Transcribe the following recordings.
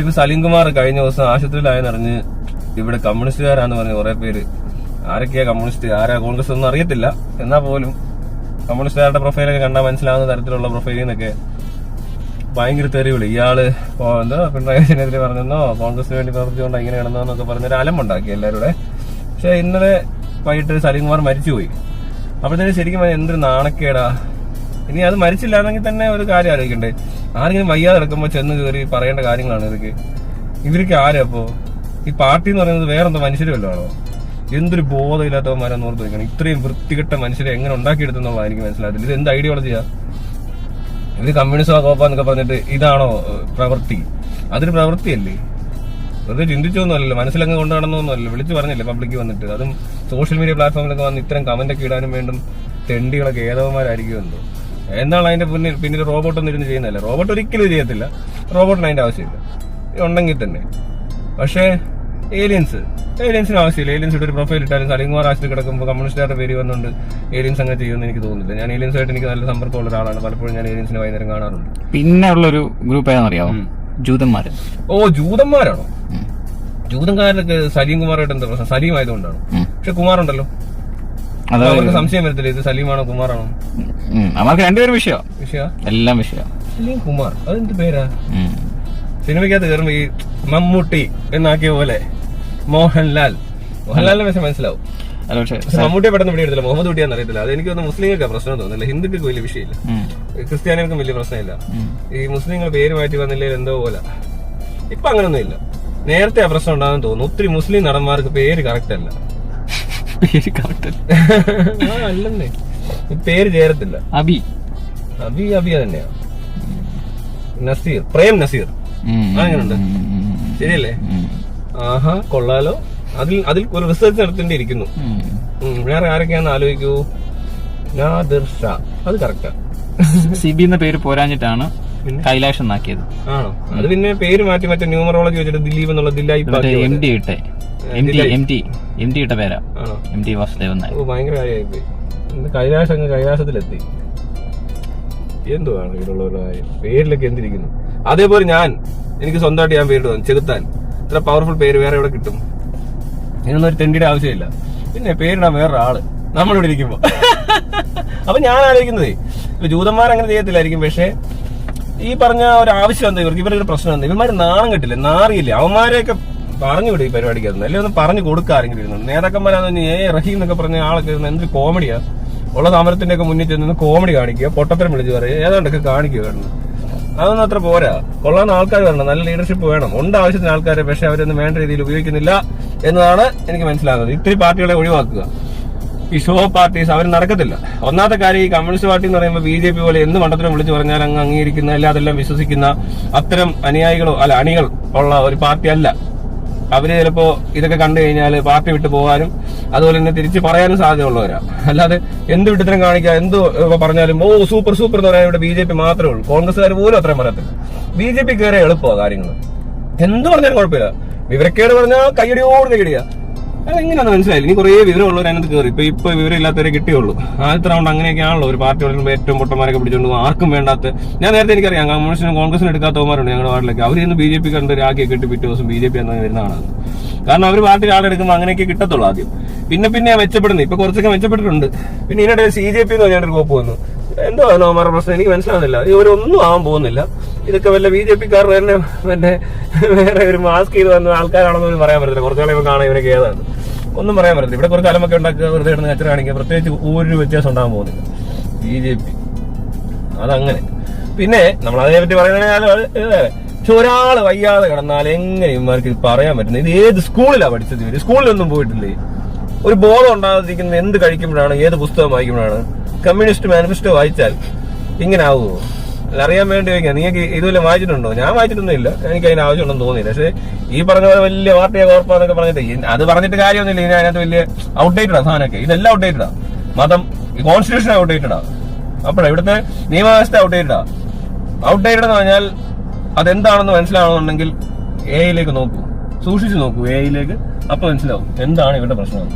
ഇപ്പൊ സലീംകുമാർ കഴിഞ്ഞ ദിവസം ആശുപത്രിയിലായെന്നറിഞ്ഞ് ഇവിടെ കമ്മ്യൂണിസ്റ്റുകാരാന്ന് പറഞ്ഞ കുറെ പേര്, ആരൊക്കെയാ കമ്മ്യൂണിസ്റ്റ് ആരാ കോൺഗ്രസ് ഒന്നും അറിയത്തില്ല, എന്നാൽ പോലും കമ്മ്യൂണിസ്റ്റുകാരുടെ പ്രൊഫൈലൊക്കെ കണ്ടാൽ മനസ്സിലാവുന്ന തരത്തിലുള്ള പ്രൊഫൈലിൽ നിന്നൊക്കെ ഭയങ്കര തെറിവിളി. ഇയാള് എന്തോ പിണറായി വിജയനെതിരെ പറഞ്ഞെന്നോ കോൺഗ്രസിന് വേണ്ടി പ്രവർത്തിച്ചുകൊണ്ടോ ഇങ്ങനെയാണെന്നൊക്കെ പറഞ്ഞൊരു അലമ്പുണ്ടാക്കി എല്ലാവരുടെ. പക്ഷെ ഇന്നലെ വൈകിട്ട് സലീംകുമാർ മരിച്ചുപോയി. അപ്പോഴത്തേനും ശരിക്കും എന്തൊരു നാണക്കേടാ. ഇനി അത് മരിച്ചില്ലാന്നെങ്കിൽ തന്നെ ഒരു കാര്യം ആലോചിക്കണ്ടേ, ആരെങ്കിലും വയ്യാതെ കിടക്കുമ്പോൾ ചെന്ന് കയറി പറയേണ്ട കാര്യങ്ങളാണ് ഇവർക്ക് ആരാ? അപ്പോ ഈ പാർട്ടി എന്ന് പറയുന്നത് വേറെന്തോ മനുഷ്യരും വല്ലതാണോ? എന്തൊരു ബോധമില്ലാത്തവന്മാരെന്ന് ഓർത്ത് നോക്കണം. ഇത്രയും വൃത്തികെട്ട മനുഷ്യരെ എങ്ങനെ ഉണ്ടാക്കിയെടുത്തെന്നുള്ള എനിക്ക് മനസ്സിലാകത്തില്ല. ഇത് എന്ത് ഐഡിയോളജിയാ? ഇവര് കമ്മ്യൂണിസ്റ്റ് കോപ്പാന്നൊക്കെ പറഞ്ഞിട്ട് ഇതാണോ പ്രവൃത്തി? അതൊരു പ്രവൃത്തിയല്ലേ? വെറുതെ ചിന്തിച്ചൊന്നുമല്ലല്ലോ, മനസ്സിലങ്ങ് കൊണ്ടു നടന്നൊന്നുമല്ലോ. വിളിച്ചു പറഞ്ഞില്ലേ പബ്ലിക്ക് വന്നിട്ട്, അതും സോഷ്യൽ മീഡിയ പ്ലാറ്റ്ഫോമിലൊക്കെ വന്ന് ഇത്തരം കമന്റൊക്കെ ഇടാനും വേണ്ടും തെണ്ടികളൊക്കെ ഏതവന്മാരായിരിക്കും എന്തോ. എന്താണ് അതിന്റെ പിന്നിൽ റോബോട്ടൊന്നും ഇരുന്ന് ചെയ്യുന്നതല്ല. റോബോട്ട് ഒരിക്കലും ചെയ്യത്തില്ല, റോബോട്ടിന് അതിന്റെ ആവശ്യമില്ല ഉണ്ടെങ്കിൽ തന്നെ. പക്ഷേ ഏലിയൻസിന് ആവശ്യമില്ല. ഏലിയൻസിന്റെ ഒരു പ്രൊഫൈൽ ഇട്ടാലും സലീംകുമാർ ആശുപത്രി കിടക്കുമ്പോൾ കമ്മ്യൂണിസ്റ്റുകാരുടെ പേര് വന്നുകൊണ്ട് ഏലിയൻസ് അങ്ങനെ ചെയ്യുമെന്ന് എനിക്ക് തോന്നുന്നില്ല. ഞാൻ ഏലിയൻസുമായിട്ട് എനിക്ക് നല്ല സമ്പർക്കമുള്ള ഒരാളാണ്. പലപ്പോഴും ഞാൻ ഏലിയൻസിനെ വൈകുന്നേരം കാണാറുണ്ട്. പിന്നെ ഉള്ളൊരു ഗ്രൂപ്പ് ഏതാണെന്നറിയാമോ? ജൂതന്മാര്. ഓ, ജൂതന്മാരാണോ? ജൂതന്മാരൊക്കെ സലീംകുമാറായിട്ട് എന്താ പ്രശ്നം? സലീം ആയതുകൊണ്ടാണ്. പക്ഷെ കുമാറുണ്ടല്ലോ, അവർക്ക് സംശയം വരത്തില്ല ഇത് സലീമാണോ കുമാറാണോ? അവർക്ക് രണ്ടുപേരും എല്ലാം വിഷയം. സലീം കുമാർ അതെന്ത് പേരാ? സിനിമയ്ക്കകത്ത് കയറുമ്പോ ഈ മമ്മൂട്ടി എന്നാക്കിയ പോലെ മോഹൻലാലിനെ പക്ഷെ മനസ്സിലാവും. മമ്മൂട്ടിയെ പെട്ടെന്ന് ഇവിടെ എടുത്തില്ല, മുഹമ്മദ് കുട്ടിയാന്ന് അറിയത്തില്ല. അത് എനിക്ക് തോന്നുന്നു മുസ്ലിങ്ങൾക്ക് പ്രശ്നം തോന്നുന്നില്ല, ഹിന്ദുക്കൾക്ക് വലിയ വിഷയമില്ല, ക്രിസ്ത്യാനികൾക്കും വലിയ പ്രശ്നമില്ല. ഈ മുസ്ലിങ്ങൾ പേര് മാറ്റി വന്നില്ലെങ്കിൽ എന്തോ പോലെ. ഇപ്പൊ അങ്ങനൊന്നും ഇല്ല, നേരത്തെ ആ പ്രശ്നം ഉണ്ടാകുന്ന തോന്നുന്നു. ഒത്തിരി മുസ്ലിം നടന്മാർക്ക് പേര് കറക്റ്റ് അല്ല. അല്ലെന്നേ, പേര് ചേരത്തില്ല. അബി തന്നെയാ. നസീർ, പ്രേം നസീർ അങ്ങനുണ്ട്. ശരിയല്ലേ? ആഹാ, കൊള്ളാലോ. അതിൽ ഒരു റിസർച്ച് നടത്തേണ്ടിയിരിക്കുന്നു. വേറെ ആരൊക്കെയാന്ന് ആലോചിക്കൂ. നാദിർ ഷാ, അത് കറക്റ്റാ. സിബി എന്ന പേര് പോരാഞ്ഞിട്ടാണ് കൈലാഷ് എന്നാക്കിയത്. ആണോ? അത് പിന്നെ പേര് മാറ്റി മറ്റേ ന്യൂമറോളജി വെച്ചിട്ട് ദിലീപ് എന്നുള്ള ദിലായി എം ഡി ഇട്ട പേരാ. M D Vasudevan Nair. ഭയങ്കര കാര്യമായിപ്പോയി. കൈലാഷ് അങ്ങ് കൈലാസത്തിലെത്തി. എന്തുവാണ് ഇതിലുള്ള പേരിലൊക്കെ എന്തിരിക്കുന്നു? അതേപോലെ എനിക്ക് സ്വന്തമായിട്ട് ഞാൻ പേര് തോന്നുന്നു, ചെകുത്താൻ. ഇത്ര പവർഫുൾ പേര് വേറെ എവിടെ കിട്ടും? ഇതിനൊന്നും ഒരു തെണ്ടിയുടെ ആവശ്യമില്ല. പിന്നെ പേരിടാൻ വേറൊരാള് നമ്മളിവിടെ ഇരിക്കുമ്പോ. അപ്പൊ ഞാൻ ആലോചിക്കുന്നതേ, ഇപ്പൊ ജൂതന്മാർ അങ്ങനെ ചെയ്യത്തില്ലായിരിക്കും. പക്ഷെ ഈ പറഞ്ഞ ഒരു ആവശ്യം എന്താ ഇവരുടെ ഒരു പ്രശ്നം എന്താ? ഇവന്മാര് നാണം കെട്ടില്ലേ, നാറിയില്ലേ? അവന്മാരെയൊക്കെ പറഞ്ഞു വിടും ഈ പരിപാടിക്കകത്ത്. അല്ലെ ഒന്ന് പറഞ്ഞു കൊടുക്കുക ആരെങ്കിലും ഇരുന്നു. നേതാക്കന്മാരാന്ന് റഹീം എന്നൊക്കെ പറഞ്ഞ ആളൊക്കെ ഇരുന്ന് എന്തൊരു കോമഡിയാ. ഉള്ള സമരത്തിന്റെ ഒക്കെ മുന്നിൽ ചെന്ന് കോമഡി കാണിക്കുക, പൊട്ടത്തരം വിളിച്ച് പറയുക, ഏതാണ്ടൊക്കെ കാണിക്കുക വേണം. അതൊന്നും അത്ര പോരാ. കൊള്ളാവുന്ന ആൾക്കാർ വേണം, നല്ല ലീഡർഷിപ്പ് വേണം. ഉണ്ട് ആവശ്യത്തിന് ആൾക്കാരെ, പക്ഷെ അവരൊന്നും വേണ്ട രീതിയിൽ ഉപയോഗിക്കുന്നില്ല എന്നതാണ് എനിക്ക് മനസ്സിലാകുന്നത്. ഇത്തിരി പാർട്ടികളെ ഒഴിവാക്കുക. ഈ ഷോ പാർട്ടീസ് അവർ നടക്കത്തില്ല. ഒന്നാമത്തെ കാര്യം, ഈ കമ്മ്യൂണിസ്റ്റ് പാർട്ടി എന്ന് പറയുമ്പോൾ BJP പോലെ എന്ത് മണ്ഡലത്തിലും വിളിച്ചു പറഞ്ഞാൽ അങ്ങ് അംഗീകരിക്കുന്ന, അതെല്ലാം വിശ്വസിക്കുന്ന അത്തരം അണികൾ ഉള്ള ഒരു പാർട്ടി അല്ല. അവര് ചിലപ്പോ ഇതൊക്കെ കണ്ടു കഴിഞ്ഞാൽ പാർട്ടി വിട്ടു പോകാനും അതുപോലെ തന്നെ തിരിച്ച് പറയാനും സാധ്യതയുള്ളവരാ. അല്ലാതെ എന്ത് വിട്ടത്തിനും കാണിക്കുക, എന്ത് പറഞ്ഞാലും സൂപ്പർ എന്ന് പറയാൻ ഇവിടെ BJP മാത്രമേ ഉള്ളൂ. കോൺഗ്രസ്സുകാർ പോലും അത്രയും പറയത്തില്ല. BJP കയറി എളുപ്പമാണ് കാര്യങ്ങൾ. എന്ത് പറഞ്ഞാലും കുഴപ്പമില്ല. വിവരക്കേട് പറഞ്ഞാൽ കയ്യടിയാ. അതെങ്ങനെയാണെന്ന് മനസ്സിലായില്ല. ഇനി കുറേ വിവരമുള്ളവർ അതിനകത്ത് കയറി. ഇപ്പൊ വിവരം ഇല്ലാത്തവരെ കിട്ടിയുള്ളൂ. ആദ്യത്തെ റൗണ്ട് അങ്ങനെയൊക്കെയാണല്ലോ. ഒരു പാർട്ടി ഏറ്റവും പൊട്ടന്മാരൊക്കെ പിടിച്ചോണ്ട് ആർക്കും വേണ്ടാത്ത. ഞാൻ നേരത്തെ എനിക്കറിയാം കമ്മ്യൂണിസ്റ്റിനും കോൺഗ്രസിനും എടുക്കാത്തവന്മാരുണ്ട് ഞങ്ങളുടെ വാർഡിലൊക്കെ. അവരിന്ന് BJP കണ്ട് രാഗിയൊക്കെ ഇട്ട് പിറ്റേ ദിവസം BJP എന്ന് വരുന്നതാണ്. കാരണം അവർ പാർട്ടിയിൽ ആളെടുക്കുമ്പോൾ അങ്ങനെയൊക്കെ കിട്ടത്തുള്ളൂ ആദ്യം. പിന്നെ മെച്ചപ്പെടുന്നു. ഇപ്പൊ കുറച്ചൊക്കെ മെച്ചപ്പെട്ടിട്ടുണ്ട്. പിന്നെ ഇതിനിടെ CJP എന്ന് പറഞ്ഞൊരു കോപ്പ് വന്നു. എന്തോ അവന്മാരുടെ പ്രശ്നം എനിക്ക് മനസ്സിലാവുന്നില്ല. ഇവരൊന്നും ആവാൻ പോകുന്നില്ല. ഇതൊക്കെ വല്ല BJP-ക്കാർ തന്നെ വേറെ ഒരു മാസ്ക് ചെയ്ത് വന്ന ആൾക്കാരാണെന്നൊന്നും പറയാൻ പറ്റത്തില്ല. കുറച്ചാളെ കാണാൻ ഇവരൊക്കെ ഏതാണ് ഒന്നും പറയാൻ പറ്റത്തില്ല. ഇവിടെ കുറച്ച് അലമൊക്കെ ഉണ്ടാക്കുക, വെറുതെ ഇടുന്ന കച്ചറ കാണിക്കുക. പ്രത്യേകിച്ച് ഒരു വ്യത്യാസം ഉണ്ടാകാൻ പോകുന്നില്ല BJP. അതങ്ങനെ. പിന്നെ നമ്മൾ അതിനെപ്പറ്റി പറയുന്നത് ഒരാള് വയ്യാതെ കിടന്നാൽ എങ്ങനെ ഇവന്മാർക്ക് പറയാൻ പറ്റുന്നത്? ഇത് ഏത് സ്കൂളിലാണ് പഠിച്ചത്? ഇവര് സ്കൂളിലൊന്നും പോയിട്ടില്ലേ? ഒരു ബോധം ഉണ്ടാകാതിരിക്കുന്നത് എന്ത് കഴിക്കുമ്പോഴാണ്, ഏത് പുസ്തകം വായിക്കുമ്പോഴാണ്? കമ്മ്യൂണിസ്റ്റ് മാനിഫെസ്റ്റോ വായിച്ചാൽ ഇങ്ങനെ ആവുമോ? അറിയാൻ വേണ്ടി വയ്ക്കാം. നിങ്ങൾക്ക് ഇതുവരെ വായിച്ചിട്ടുണ്ടോ? ഞാൻ വായിച്ചിട്ടൊന്നും ഇല്ല, എനിക്ക് അതിന് ആവശ്യമുണ്ടെന്ന് തോന്നിയില്ല. പക്ഷെ ഈ പറഞ്ഞ പോലെ വലിയ പാർട്ടിയെ കോർപ്പാന്നൊക്കെ പറഞ്ഞിട്ട് അത് പറഞ്ഞിട്ട് കാര്യമൊന്നുമില്ല. ഇതിന് അതിനകത്ത് വലിയ ഔട്ട്ഡേറ്റഡാ സാധനമൊക്കെ. ഇതെല്ലാം ഔട്ട്ഡേറ്റഡാ. മതം, കോൺസ്റ്റിറ്റ്യൂഷൻ ഔട്ട്ഡേറ്റഡാ. അപ്പോഴാ ഇവിടുത്തെ നിയമവ്യവസ്ഥ ഔട്ട്ഡേറ്റഡാ. ഔട്ട്ഡേറ്റഡ് എന്ന് പറഞ്ഞാൽ അതെന്താണെന്ന് മനസ്സിലാവണമെന്നുണ്ടെങ്കിൽ AI നോക്കൂ, സൂക്ഷിച്ചു നോക്കൂ AI. അപ്പൊ മനസ്സിലാവും എന്താണ് ഇവരുടെ പ്രശ്നം.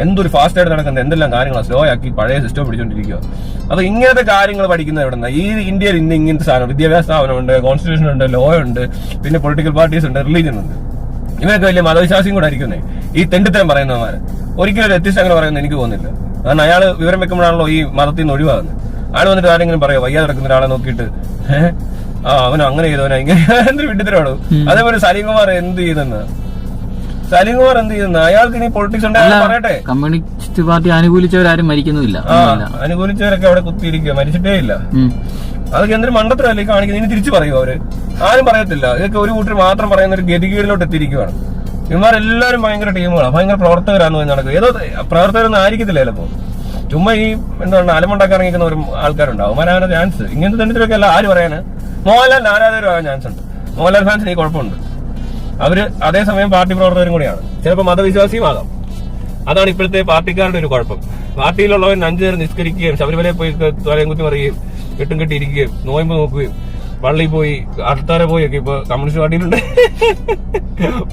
എന്തൊരു ഫാസ്റ്റ് ആയിട്ട് നടക്കുന്നത്, എന്തെല്ലാം കാര്യങ്ങളാണ് സ്ലോ ആക്കി പഴയ സിസ്റ്റം പിടിച്ചോണ്ടിരിക്കുക. അപ്പൊ ഇങ്ങനത്തെ കാര്യങ്ങൾ പഠിക്കുന്നത് എവിടെ നിന്ന്? ഈ ഇന്ത്യയിൽ ഇന്ന് ഇങ്ങനത്തെ സാധനം, വിദ്യാഭ്യാസ സ്ഥാപനമുണ്ട്, കോൺസ്റ്റിറ്റ്യൂഷൻ ഉണ്ട്, ലോ ഉണ്ട്, പിന്നെ പൊളിറ്റിക്കൽ പാർട്ടീസ് ഉണ്ട്, റിലീജിയൻ ഉണ്ട്. ഇവരൊക്കെ വലിയ മതവിശ്വാസിയും കൂടെ ആയിരിക്കുന്നേ ഈ തെണ്ടിത്തരം പറയുന്നവന്മാര്. ഒരിക്കലും ഒരു എത്തിസ്റ്റ് അങ്ങനെ പറയുന്നത് എനിക്ക് തോന്നുന്നില്ല. കാരണം അയാൾ വിവരം വെക്കുമ്പോഴാണല്ലോ ഈ മതത്തിൽ നിന്ന് ഒഴിവാകുന്നത്. അയാൾ വന്നിട്ട് ആരെങ്കിലും പറയാം വയ്യാതെ നടക്കുന്ന ഒരാളെ നോക്കിയിട്ട് അവനോ അങ്ങനെ ചെയ്തവനോ ഇങ്ങനെ എന്തൊരു വിഡിത്തരമാണോ? അതേപോലെ സലീം കുമാർ എന്ത് ചെയ്തെന്ന്, സലീം കുമാർ എന്ത് ചെയ്തെന്ന്, അയാൾക്ക് ഇനി പൊളിറ്റിക്സ് ഉണ്ടെങ്കിൽ പറയട്ടെ. Communist party അനുകൂലിച്ചവരാരും മരിക്കുന്നില്ല. അനുകൂലിച്ചവരൊക്കെ അവിടെ കുത്തിയിരിക്കുക, മരിച്ചിട്ടേ ഇല്ല. അതൊക്കെ എന്തൊരു മണ്ടത്തരല്ലേ കാണിക്കുന്നത്? ഇനി തിരിച്ചു പറയും അവര്? ആരും പറയത്തില്ല. ഇതൊക്കെ ഒരു കൂട്ടർ മാത്രം പറയുന്ന ഒരു ഗതികേടിലോട്ട് എത്തിയിരിക്കുകയാണ്. ഇവന്മാരെല്ലാരും ഭയങ്കര ടീമുകളാണ്, ഭയങ്കര പ്രവർത്തകരാന്ന് പറഞ്ഞ് നടക്കുക. ഏതോ പ്രവർത്തകരൊന്നും ആയിരിക്കത്തില്ല ചിലപ്പോ. ചുമ്മാ ഈ എന്താണ് അലമുണ്ടാക്കാൻ ഇറങ്ങിക്കുന്ന ഒരു ആൾക്കാരുണ്ടാവും. അവനാണ് ചാൻസ്. ഇങ്ങനത്തെ തരത്തിലൊക്കെ അല്ല ആര് പറയാന്? മോഹൻലാലിന് ആരാധകരാകാൻ ചാൻസ് ഉണ്ട്. മോഹൻലാൽ ഫാൻസിന് ഈ കുഴപ്പമുണ്ട്. അവര് അതേസമയം പാർട്ടി പ്രവർത്തകരും കൂടിയാണ്. ചിലപ്പോൾ മതവിശ്വാസിയും ആകാം. അതാണ് ഇപ്പോഴത്തെ പാർട്ടിക്കാരുടെ ഒരു കുഴപ്പം. പാർട്ടിയിലുള്ളവൻ 5 നേരം നിസ്കരിക്കുകയും ശബരിമലയിൽ പോയി തോലയും കുത്തി മറിയുകയും കെട്ടും കെട്ടിയിരിക്കുകയും നോയമ്പ് നോക്കുകയും പള്ളി പോയി അടുത്താരെ പോയി ഒക്കെ ഇപ്പൊ കമ്മ്യൂണിസ്റ്റ് പാർട്ടിയിലുണ്ട്.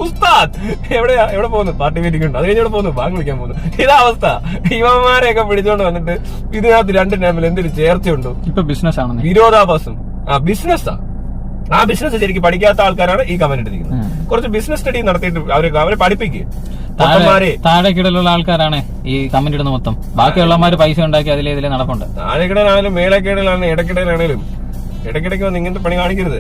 ഉസ്താദ് എവിടെ പോകുന്നു? പാർട്ടി മീറ്റിംഗ് ഉണ്ട്, അത് കഴിഞ്ഞ് എവിടെ പോകുന്നു? ബാങ്ക് വിളിക്കാൻ പോകുന്നു. ഇതാ അവസ്ഥ. ഇവന്മാരെയൊക്കെ പിടിച്ചോണ്ട് വന്നിട്ട് ഇതിനകത്ത് 2 ടൈമിൽ എന്തൊരു ചേർച്ചയുണ്ടോ? ഇപ്പൊ ബിസിനസ് ആണ്, വിരോധാഭാസം. ബിസിനസ്സാ. ആ ബിസിനസ് ശരിക്കും പഠിക്കാത്ത ആൾക്കാരാണ് ഈ കമന്റ് ഇട്ടിരിക്കുന്നത്. കുറച്ച് ബിസിനസ് സ്റ്റഡി നടത്തിയിട്ട് അവരെ പഠിപ്പിക്കുക. താഴെക്കിടയിലുള്ള ആൾക്കാരാണ് ഈ കമന്റ് ഇടുന്ന മൊത്തം. ബാക്കിയുള്ളവന്മാര് പൈസ ഉണ്ടാക്കി അതിലെ നടപ്പുണ്ട്. താഴെക്കിടയിലാണെങ്കിലും മേളക്കിടയിലാണെങ്കിലും ഇടക്കിടയിലാണെങ്കിലും ഇടയ്ക്കിടയ്ക്ക് വന്ന് ഇങ്ങനത്തെ പണി കാണിക്കരുത്.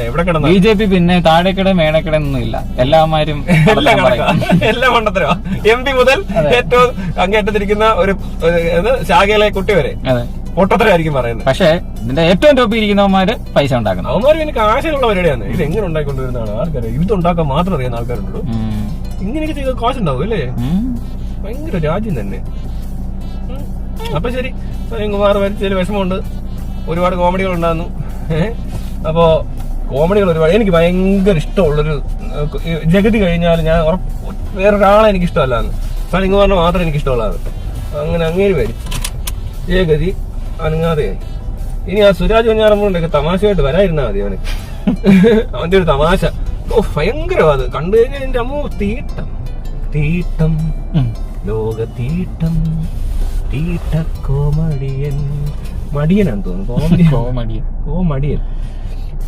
എവിടെ കിടന്നു BJP പിന്നെ താഴെക്കിട മേടക്കിട ഒന്നും ഇല്ല. എല്ലാവരും എല്ലാം മണ്ടത്തരവാ. MP മുതൽ ഏറ്റവും അങ്ങേറ്റത്തിരിക്കുന്ന ഒരു ശാഖയിലെ കുട്ടി വരെ പൊട്ടത്തരായിരിക്കും പറയുന്നത്. പക്ഷെ ഇതിന്റെ ഏറ്റവും ടോപ്പിൽ ഇരിക്കുന്നവന്മാര് പൈസ ഉണ്ടാക്കുന്നത്. അവന്മാര് എനിക്ക് ആശയമുള്ള പരിപാടിയാണ്. ഇത് എങ്ങനെ ഉണ്ടായിക്കൊണ്ടിരുന്നതാണ് ആൾക്കാരെ. ഇതുണ്ടാക്കാൻ മാത്രം അറിയുന്ന ആൾക്കാരുണ്ടോ? ഇങ്ങനെയൊക്കെ ചെയ്ത കാശുണ്ടാവും അല്ലേ? ഭയങ്കര രാജ്യം തന്നെ. അപ്പൊ ശരി, സലീം കുമാർ മരിച്ചതിൽ വിഷമമുണ്ട്. ഒരുപാട് കോമഡികൾ ഉണ്ടായിരുന്നു. അപ്പോ കോമഡികൾ ഒരുപാട്. എനിക്ക് ഭയങ്കര ഇഷ്ടമുള്ളൊരു ജഗതി കഴിഞ്ഞാൽ ഞാൻ വേറൊരാളെ എനിക്ക് ഇഷ്ടമല്ലാന്ന്. സലീം കുമാറിനെ മാത്രം എനിക്ക് ഇഷ്ടമുള്ളതാണ്. അങ്ങനെ അങ്ങേര് മരിച്ചു, ജഗതി അനങ്ങാതെയായി. ഇനി ആ സുരാജ് വെഞ്ഞാറമ്മൂണ്ടൊക്കെ തമാശയായിട്ട് വരാതിരുന്നാ മതി. അവന്റെ ഒരു തമാശ ഭയങ്കരവാത് കണ്ടു കഴിഞ്ഞാൽ എന്റെ അമ്മ തീട്ടം തീട്ടം ലോക തീട്ടം തീട്ട കോമഡിയൻ മടിയനാന്ന് തോന്നുന്നു. കോമഡിയൻ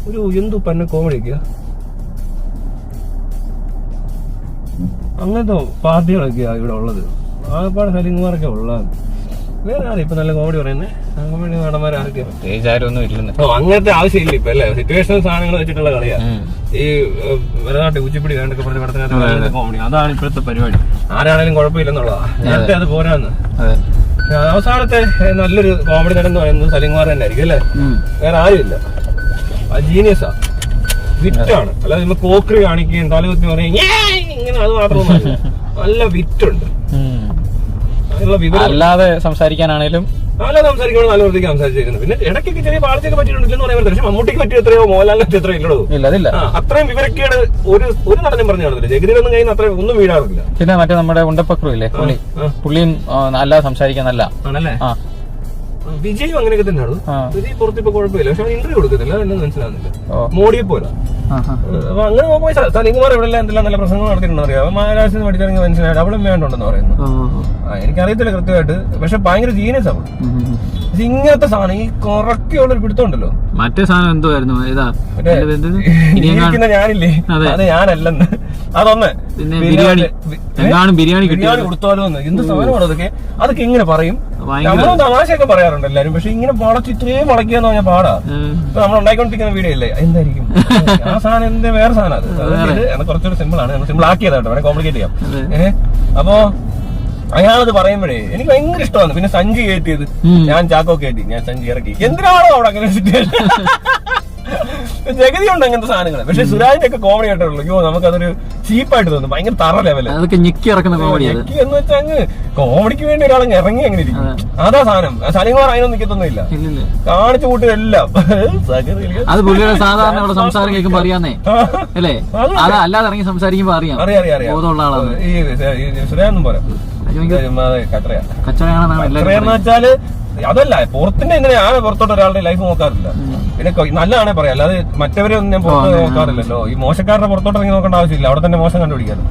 ഒരു എന്തു പന്ന കോമഡിയൊക്കെയാ. അങ്ങനത്തെ പാർട്ടികളൊക്കെയാ ഇവിടെ ഉള്ളത്. ആകപ്പാട് സലീം കുമാറൊക്കെ ഉള്ളതാണ്. വേറെ ആരും ഇപ്പൊ നല്ല കോമഡി പറയുന്നത്? കോമഡി നടന്മാരൊക്കെയാണ്. അങ്ങനത്തെ ആവശ്യമില്ല ഇപ്പൊ അല്ലേ. സിറ്റുവേഷണൽ സാധനങ്ങൾ വെച്ചിട്ടുള്ള കളിയാ ഈ വരനാട്ടി ഉച്ചിപ്പിടി വേണ്ടൊക്കെ പറഞ്ഞ പടത്തിനകത്ത് കോമഡി. അതാണ് ഇപ്പോഴത്തെ പരിപാടി. ആരാണേലും കുഴപ്പമില്ലെന്നുള്ളതാ. നേരത്തെ അത് പോരാന്ന്. അവസാനത്തെ നല്ലൊരു കോമഡി നടന്ന് പറയുന്നത് സലീം കുമാർ തന്നെ ആയിരിക്കും അല്ലേ? വേറെ ആരുമില്ല. ആ ജീനിയസാ, വിറ്റാണ്. അല്ലാതെ നമ്മൾ കോക്കറി കാണിക്കുകയും തലകുത്തി പറയും ഇങ്ങനെ അത് മാത്രമൊന്നുമല്ല. നല്ല വിറ്റുണ്ട്. അല്ലാതെ സംസാരിക്കാനാണേലും സംസാരിക്കുമ്പോൾ നല്ല വൃത്തിക്ക് സംസാരിച്ചിരിക്കുന്നത്. പിന്നെ ഇടയ്ക്കൊക്കെ ചെറിയ പാളിച്ചൊക്കെ പറ്റിയിട്ടുണ്ടെന്ന് പറയാൻ പറ്റില്ല. പക്ഷെ മമ്മൂട്ടിക്ക് പറ്റിയ എത്രയോ മോഹൻലാലിന് പറ്റിയ എത്രയോ ഇല്ലടോ. അത്രയും വിവരക്കേട് ഒരു നടനും പറഞ്ഞു കാണത്തില്ല. ജഗതിരൊന്നും കഴിയുന്ന അത്രയും ഒന്നും വീഴാറില്ല. പിന്നെ മറ്റേ നമ്മുടെ ഉണ്ടപ്പക്രു ഇല്ലേ, പുള്ളിയും അല്ലാതെ സംസാരിക്കാൻ നല്ല ആണല്ലേ. വിജയും അങ്ങനെയൊക്കെ തന്നെയാണ്. വിജയ് പുറത്തിപ്പോ കുഴപ്പമില്ല. പക്ഷെ ഇന്റർവ്യൂ കൊടുക്കുന്നില്ല. എന്നും മനസ്സിലാകുന്നില്ല. മോഡിയെ പോലെ. അപ്പൊ അങ്ങനെ നോക്കുമ്പോൾ സലീം കുമാർ ഇവിടെ എന്തെല്ലാം നല്ല പ്രസംഗം നടത്തിയിട്ടുണ്ടെന്ന് അറിയാം. മഹാരാഷ്ട്രയിൽ പഠിച്ചിറങ്ങി മനസ്സിലായിട്ട് അവളും വേണ്ടുണ്ടെന്ന് പറയുന്നു. എനിക്കറിയത്തില്ല കൃത്യമായിട്ട്. പക്ഷെ ഭയങ്കര ജീനിയസ് അവൾ. പക്ഷെ ഇങ്ങനത്തെ സാധനം ഈ കുറയ്ക്കുള്ളൊരു പിടുത്തമുണ്ടല്ലോ. മറ്റേ സാധനം എന്തോയിരുന്നു ഞാനില്ലേ, അത് ഞാനല്ലെന്ന്. അതൊന്ന് ബിരിയാണി കൊടുത്താലോ എന്ന്. എന്ത് സാധനമാണ് അതൊക്കെ? അതൊക്കെ ഇങ്ങനെ പറയും. നമ്മളും തമാശയൊക്കെ പറയാറുണ്ട് എല്ലാരും. പക്ഷെ ഇങ്ങനെ വളച്ച് ഇത്രയും വളയ്ക്കാന്ന് പറഞ്ഞാൽ പാടാ. ഇപ്പൊ നമ്മൾ ഉണ്ടായിക്കൊണ്ടിരിക്കുന്ന വീഡിയോ അല്ലേ, എന്തായിരിക്കും ആ സാധനം? എന്റെ വേറെ സാധനം അത് കുറച്ചുകൂടി സിമ്പിൾ ആണ്. സിമ്പിൾ ആക്കിയതാട്ടോ, വേണേ കോംപ്ലിക്കേറ്റ് ചെയ്യാം. അപ്പോ അയാളത് പറയുമ്പോഴേ എനിക്ക് ഭയങ്കര ഇഷ്ടമാണ്. പിന്നെ സഞ്ചി കയറ്റിയത്, ഞാൻ ചാക്കോ കയറ്റി, ഞാൻ സഞ്ചി ഇറക്കി. എന്തിനാണോ അവിടെ അങ്ങനെ സിറ്റുവേഷൻ? ജഗതി ഉണ്ട് അങ്ങനത്തെ സാധനങ്ങൾ. പക്ഷെ സുരാജിന്റെ ഒക്കെ കോമഡി ആയിട്ടുള്ളൂ. അയ്യോ നമുക്കതൊരു ചീപ്പായിട്ട് തോന്നും. ഭയങ്കര തറ ലെവല്. ഞെക്കി ഇറക്കുന്ന കോമഡി. ഞെക്കി എന്ന് വെച്ചാൽ അങ്ങ് കോമഡിക്ക് വേണ്ടി ഒരാളങ്ങ് ഇറങ്ങി അങ്ങനെ ഇരിക്കും. അതാ സാധനം. സലീം കുമാർ അതിനൊന്നും നിൽക്കത്തൊന്നുമില്ല. കാണിച്ചു കൂട്ടിയെല്ലാം അത് പുള്ളിയുടെ സാധാരണ സംസാരം കേൾക്കുമ്പോ അറിയാന്നേ അല്ലേ. അല്ലാതെ ഇറങ്ങി സംസാരിക്കുമ്പോ അറിയാം. ബോധമുള്ള ആളാണ് ഈ സുരാജൊന്നും പറയാം. കച്ചറയാണെന്ന് കച്ചറയാണെന്നാണ് വെച്ചാല് അതല്ല പുറത്തിന്റെ എങ്ങനെ ഞാൻ പുറത്തോട്ട് ഒരാളുടെ ലൈഫ് നോക്കാറില്ല. പിന്നെ നല്ലതാണേ പറയാം, അല്ലാതെ മറ്റവരെ ഒന്നും ഞാൻ പുറത്ത് നോക്കാറില്ലല്ലോ. ഈ മോശക്കാരുടെ പുറത്തോട്ട് ഇറങ്ങി നോക്കേണ്ട ആവശ്യമില്ല, അവിടെ തന്നെ മോശം കണ്ടുപിടിക്കാറ്.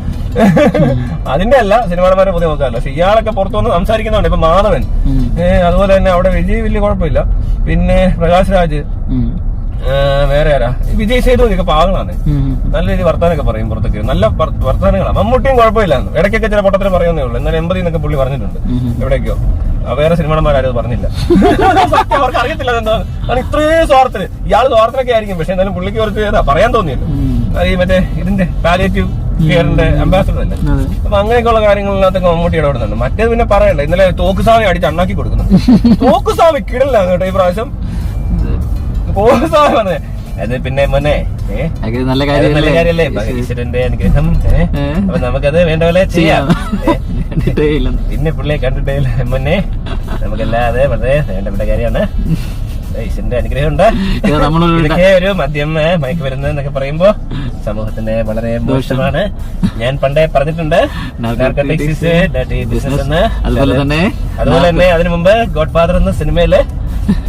അതിന്റെ അല്ല സിനിമാടന്മാരെ പുതിയ നോക്കാറില്ല. പക്ഷെ ഇയാളൊക്കെ പുറത്തു വന്ന് സംസാരിക്കുന്നുണ്ട്. ഇപ്പൊ മാധവൻ, അതുപോലെ തന്നെ അവിടെ വിജയ് വലിയ കുഴപ്പമില്ല. പിന്നെ പ്രകാശ് രാജ്, വേറെ ആരാ, വിജയ് സേതു ഒക്കെ പാവങ്ങളാണ്. നല്ല രീതിയിൽ വർത്താനൊക്കെ പറയും പുറത്തൊക്കെ, നല്ല വർത്താനങ്ങളാണ്. മമ്മൂട്ടിയും കുഴപ്പമില്ലാന്ന്, ഇടയ്ക്കൊക്കെ ചില പൊട്ടത്തിന് പറയുന്നേ ഉള്ളൂ. എന്നാലും 80 എന്നൊക്കെ പുള്ളി പറഞ്ഞിട്ടുണ്ട് എവിടേക്കോ. വേറെ സിനിമാടന്മാരും പറഞ്ഞില്ല. അവർക്ക് അറിയത്തില്ല എന്താണ്, കാരണം ഇത്രയും സ്വാർത്ഥന്. ഇയാൾ സ്വാർത്ഥനൊക്കെ ആയിരിക്കും, പക്ഷെ എന്നാലും പുള്ളിക്ക് കുറച്ച് പറയാൻ തോന്നിയല്ലോ. ഈ മറ്റേ ഇതിന്റെ പാലിയേറ്റീവ് കെയറിന്റെ അംബാസഡർ അല്ലേ. അപ്പൊ അങ്ങനെയൊക്കെയുള്ള കാര്യങ്ങളിനകത്തൊക്കെ മമ്മൂട്ടി ഇടപെടുന്നുണ്ട്. മറ്റേത് പിന്നെ പറയണ്ട, ഇന്നലെ തോക്കുസ്വാമി അടിച്ച് അണ്ണാക്കി കൊടുക്കുന്നുണ്ട്. തോക്കുസ്വാമി കിടലാണ് കേട്ടോ ഈ പ്രാവശ്യം. തോക്കുസ്വാമി പറഞ്ഞേ അത് പിന്നെ മോനെ നല്ല കാര്യല്ലേ, ഈശ്വരന്റെ അനുഗ്രഹം. അപ്പൊ നമുക്കത് വേണ്ട പോലെ ചെയ്യാം. പിന്നെ പുള്ളിയെ കണ്ടിട്ടേ മോനെ, നമുക്കല്ലാതെ വളരെ വേണ്ടപ്പെട്ട കാര്യമാണ്. ഈശ്വരന്റെ അനുഗ്രഹം ഉണ്ട്. ഇതൊക്കെ ഒരു മദ്യം മയക്ക് വരുന്നത് എന്നൊക്കെ പറയുമ്പോ സമൂഹത്തിന് വളരെ മോശമാണ്. ഞാൻ പണ്ടേ പറഞ്ഞിട്ടുണ്ട് നാർക്കോട്ടിക്സ് ഡർട്ടി ബിസിനസ് എന്ന്. അതുപോലെ തന്നെ അതിനു മുമ്പ് ഗോഡ് ഫാദർ എന്ന സിനിമയില്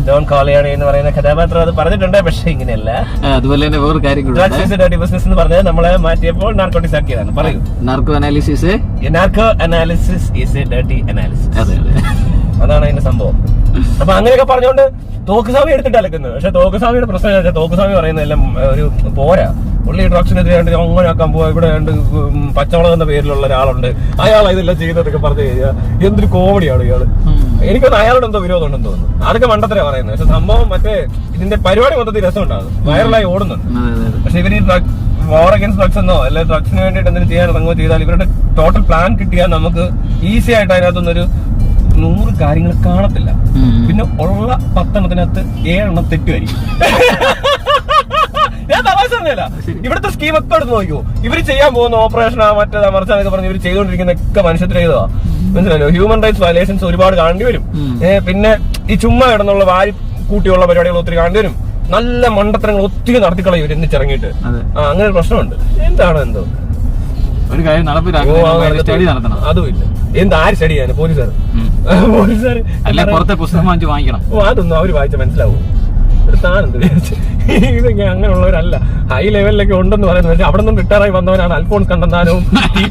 ഡോൺ കോളിയാണി എന്ന് പറയുന്ന കഥാപാത്രം അത് പറഞ്ഞിട്ടുണ്ട്. പക്ഷെ ഇങ്ങനെയല്ല. അതുപോലെ തന്നെ വേറെ കാര്യം ഡർട്ടി ബിസിനസ് എന്ന് പറഞ്ഞത് നമ്മളെ മാറ്റിയപ്പോൾ നാർക്കോട്ടിക്സ് ആക്കിയതാണ്. പറയൂ. Narco analysis is A dirty analysis. അതാണ് അതിന്റെ സംഭവം. അപ്പൊ അങ്ങനെയൊക്കെ പറഞ്ഞുകൊണ്ട് തോക്കുസ്വാമി എടുത്തിട്ട് അലക്കുന്നത്. പക്ഷെ തോക്കുസ്വാമിയുടെ പ്രശ്നം വെച്ചാൽ തോക്കുസ്വാമി പറയുന്നതെല്ലാം ഒരു പോരാ. പുള്ളി ഡ്രഗ്സിനെതിരെ അങ്ങനെ ആക്കാൻ പോവാ. ഇവിടെ പച്ചമുളക് എന്ന പേരിലുള്ള ഒരാളുണ്ട്, അയാൾ ഇതെല്ലാം ചെയ്യുന്നതൊക്കെ പറഞ്ഞു കഴിഞ്ഞാൽ എന്തൊരു കോമഡിയാണ് ഇയാള്. എനിക്കൊന്ന് അയാളോട് എന്തോ വിരോധം ഉണ്ടെന്ന് തോന്നുന്നു. അതൊക്കെ മണ്ടത്തരാ പറയുന്നത്. പക്ഷെ സംഭവം മറ്റേ ഇതിന്റെ പരിപാടി മൊത്തത്തിൽ രസമുണ്ടാകും, വൈറലായി ഓടുന്നുണ്ട്. പക്ഷെ ഇവര് വാർ അഗൈൻസ്റ്റ് ഡ്രഗ്സ് എന്നോ അല്ലെ ഡ്രഗ്സിന് വേണ്ടിയിട്ട് എന്തെങ്കിലും ചെയ്യാൻ ഇറങ്ങുകയോ ചെയ്താൽ ഇവരുടെ ടോട്ടൽ പ്ലാൻ കിട്ടിയാൽ നമുക്ക് ഈസി ആയിട്ട് അതിനകത്തുനിന്നൊരു 100 കാര്യങ്ങൾ കാണത്തില്ല. പിന്നെ ഉള്ള 10 എണ്ണത്തിനകത്ത് 7 എണ്ണം തെറ്റുമായിരിക്കും. ഞാൻ തമാശ പറഞ്ഞല്ല, ഇവിടുത്തെ സ്കീമൊക്കെ എടുത്ത് നോക്കിയോ. ഇവര് ചെയ്യാൻ പോകുന്ന ഓപ്പറേഷനാ മറ്റേതാ മറിച്ചാന്നൊക്കെ പറഞ്ഞ് ഇവര് ചെയ്തുകൊണ്ടിരിക്കുന്നൊക്കെ മനുഷ്യത്തിന് ചെയ്തതാ. മനസ്സിലായോ? ഹ്യൂമൻ റൈറ്റ്സ് വയലേഷൻസ് ഒരുപാട് കാണേണ്ടി വരും. പിന്നെ ഈ ചുമ്മാ കിടന്നുള്ള വാരി കൂട്ടിയുള്ള പരിപാടികൾ ഒത്തിരി കാണേണ്ടി വരും. നല്ല മണ്ടത്തരങ്ങൾ ഒത്തിരി നടത്തിക്കളയും ഇവര് എന്നിച്ചിറങ്ങിയിട്ട്. അങ്ങനെ പ്രശ്നമുണ്ട്. എന്താണോ എന്തോ ഒരു കാര്യം നടത്തണം. അതുമില്ല. ആര് സ്റ്റഡി ചെയ്യാൻ? പോലീസുകാർ അല്ലെ പുറത്തെ പുസ്തകം വാങ്ങിച്ച് വാങ്ങിക്കണം. അതൊന്നും അവര് വായിച്ച മനസ്സിലാവും. ഒരു താനെന്ത് ഇതൊക്കെ അങ്ങനെയുള്ളവരല്ല. ഹൈ ലെവലിലൊക്കെ ഉണ്ടെന്ന് പറയുന്നത്. പക്ഷെ അവിടെ നിന്നും റിട്ടയറായി വന്നവനാണ് അൽഫോൺസ് കണ്ണന്താനവും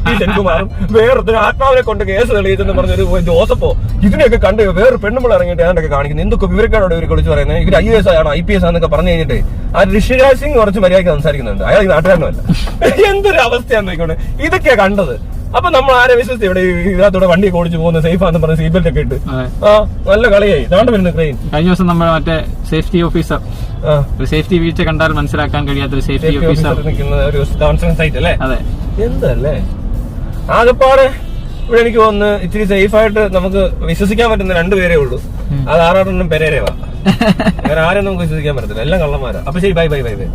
ടി സെൻകുമാറും. വേറൊരു ആത്മാവിനെ കൊണ്ട് കേസ് തെളിയിച്ചെന്ന് പറഞ്ഞൊരു ജോസഫോ ഇതിനെയൊക്കെ കണ്ട് വേറെ പെണ്ണുമ്പോൾ ഇറങ്ങിയിട്ട് ഞാനൊക്കെ കാണിക്കുന്നത്. എന്തൊക്കെ വിവരക്കാരോട് ഇവർ വിളിച്ച് പറയുന്നത്. ഇവർ IAS ആണോ IPS ആണെന്നൊക്കെ പറഞ്ഞു കഴിഞ്ഞിട്ട് ആ ഋഷിരാജ് സിംഗ് കുറച്ച് മര്യാദയ്ക്ക് സംസാരിക്കുന്നുണ്ട്. അയാൾ ഈ നാട്ടുകാരനല്ല. എന്തൊരു അവസ്ഥയാണെന്ന് നോക്കിക്കൊണ്ട് ഇതൊക്കെയാ കണ്ടത്. അപ്പൊ നമ്മൾ ആരെ വിശ്വസിച്ച് ഇവിടെ ഇതിനകത്തൂടെ വണ്ടി ഓടിച്ചു പോകുന്നത് സേഫാന്ന് പറഞ്ഞ് സീറ്റ് ബെൽറ്റ് ഒക്കെ ഇട്ട് നല്ല കളിയായി. ഇതാണ്ട് വരുന്നത് ക്രെയിൻ. കഴിഞ്ഞ ദിവസം നമ്മൾ മറ്റേ സേഫ്റ്റി ഓഫീസർ, ഒരു സേഫ്റ്റി വീഴ്ച കണ്ടാൽ മനസ്സിലാക്കാൻ കഴിയാത്തൊരു സേഫ്റ്റി ഓഫീസർ നിൽക്കുന്ന ഒരു കോൺഫറൻസ് സൈറ്റ് അല്ലേ? അതെ. എന്തല്ലേ ആകെപ്പാടെ ഇവിടെ എനിക്ക് തോന്നുന്നു ഇച്ചിരി സേഫായിട്ട് നമുക്ക് വിശ്വസിക്കാൻ പറ്റുന്ന 2 പേരേ ഉള്ളൂ. അത് ആറാട്ടനും പെരേരവാ. വേറെ ആരും നമുക്ക് വിശ്വസിക്കാൻ പറ്റത്തില്ല. എല്ലാം കള്ളന്മാരാ. അപ്പൊ ശരി, ബൈ ബൈ ബൈ ബൈ.